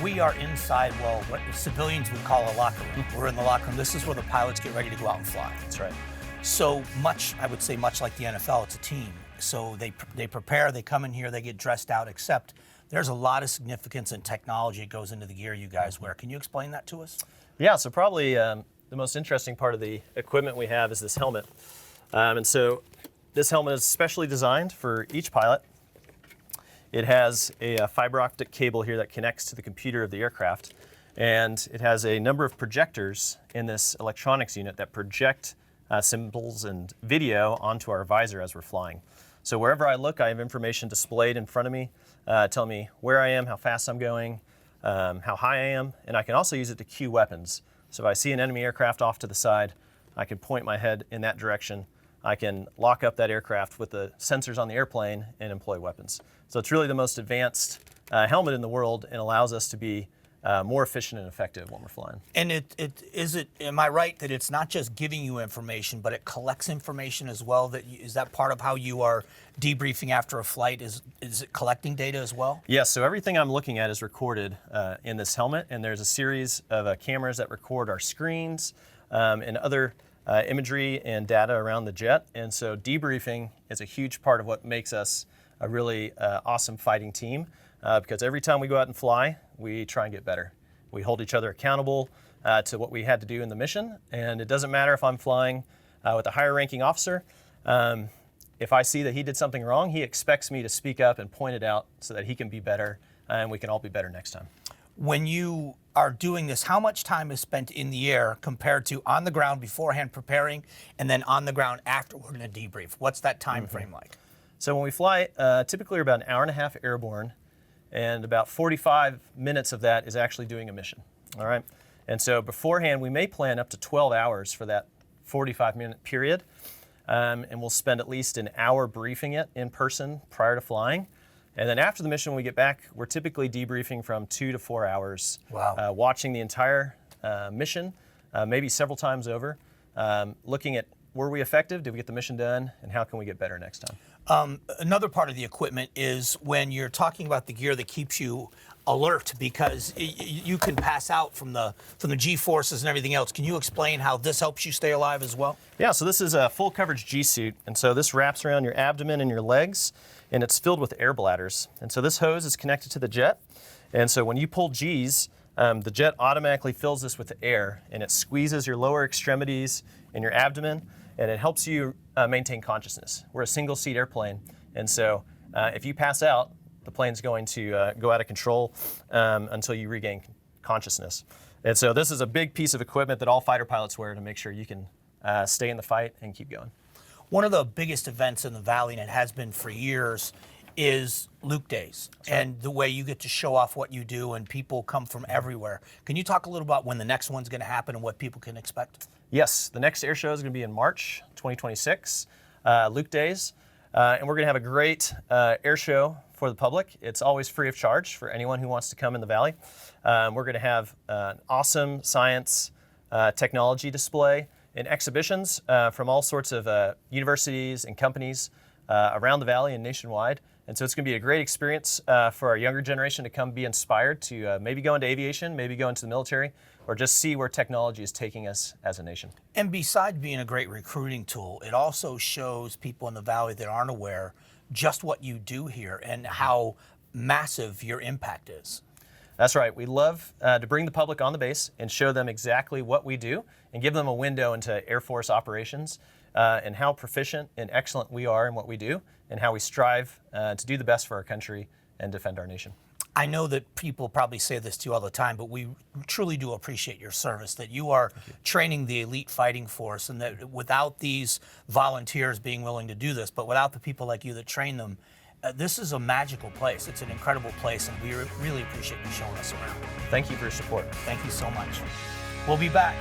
We are inside, well, what civilians would call a locker room. We're in the locker room. This is where the pilots get ready to go out and fly. That's right. So much, I would say, much like the NFL, it's a team. So they prepare, they come in here, they get dressed out, except there's a lot of significance and technology that goes into the gear you guys wear. Can you explain that to us? Yeah, so probably the most interesting part of the equipment we have is this helmet. And so this helmet is specially designed for each pilot. It has a fiber optic cable here that connects to the computer of the aircraft. And it has a number of projectors in this electronics unit that project symbols and video onto our visor as we're flying. So wherever I look, I have information displayed in front of me, telling me where I am, how fast I'm going, how high I am, and I can also use it to cue weapons. So if I see an enemy aircraft off to the side, I can point my head in that direction. I can lock up that aircraft with the sensors on the airplane and employ weapons. So it's really the most advanced helmet in the world and allows us to be more efficient and effective when we're flying. And am I right that it's not just giving you information, but it collects information as well? Is that part of how you are debriefing after a flight? Is it collecting data as well? Yes, so everything I'm looking at is recorded in this helmet, and there's a series of cameras that record our screens and other imagery and data around the jet. And so debriefing is a huge part of what makes us a really awesome fighting team. Because every time we go out and fly, we try and get better. We hold each other accountable to what we had to do in the mission, and it doesn't matter if I'm flying with a higher ranking officer. If I see that he did something wrong, he expects me to speak up and point it out so that he can be better, and we can all be better next time. When you are doing this, how much time is spent in the air compared to on the ground beforehand preparing, and then on the ground afterward in a debrief? What's that time frame like? So when we fly, typically we're about an hour and a half airborne, and about 45 minutes of that is actually doing a mission, all right? And so beforehand, we may plan up to 12 hours for that 45-minute period, and we'll spend at least an hour briefing it in person prior to flying. And then after the mission, when we get back, we're typically debriefing from 2 to 4 hours, wow. Watching the entire mission, maybe several times over, looking at were we effective, did we get the mission done, and how can we get better next time? Another part of the equipment is when you're talking about the gear that keeps you alert, because you can pass out from the G-forces and everything else. Can you explain how this helps you stay alive as well? Yeah, so this is a full coverage G-suit, and so this wraps around your abdomen and your legs, and it's filled with air bladders. And so this hose is connected to the jet, and so when you pull G's, the jet automatically fills this with air, and it squeezes your lower extremities and your abdomen, and it helps you maintain consciousness. We're a single-seat airplane, and so if you pass out, the plane's going to go out of control until you regain consciousness. And so this is a big piece of equipment that all fighter pilots wear to make sure you can stay in the fight and keep going. One of the biggest events in the Valley, and it has been for years, is Luke Days, and the way you get to show off what you do, and people come from everywhere. Can you talk a little about when the next one's going to happen and what people can expect? Yes, the next air show is going to be in March 2026, Luke Days, and we're going to have a great air show for the public. It's always free of charge for anyone who wants to come in the Valley. We're going to have an awesome science technology display and exhibitions from all sorts of universities and companies around the Valley and nationwide. And so it's going to be a great experience for our younger generation to come be inspired to maybe go into aviation, maybe go into the military, or just see where technology is taking us as a nation. And besides being a great recruiting tool, it also shows people in the Valley that aren't aware just what you do here and how massive your impact is. That's right. We love to bring the public on the base and show them exactly what we do and give them a window into Air Force operations and how proficient and excellent we are in what we do and how we strive to do the best for our country and defend our nation. I know that people probably say this to you all the time, but we truly do appreciate your service, that you are training the elite fighting force, and that without these volunteers being willing to do this, but without the people like you that train them, this is a magical place. It's an incredible place, and we really appreciate you showing us around. Thank you for your support. Thank you so much. We'll be back.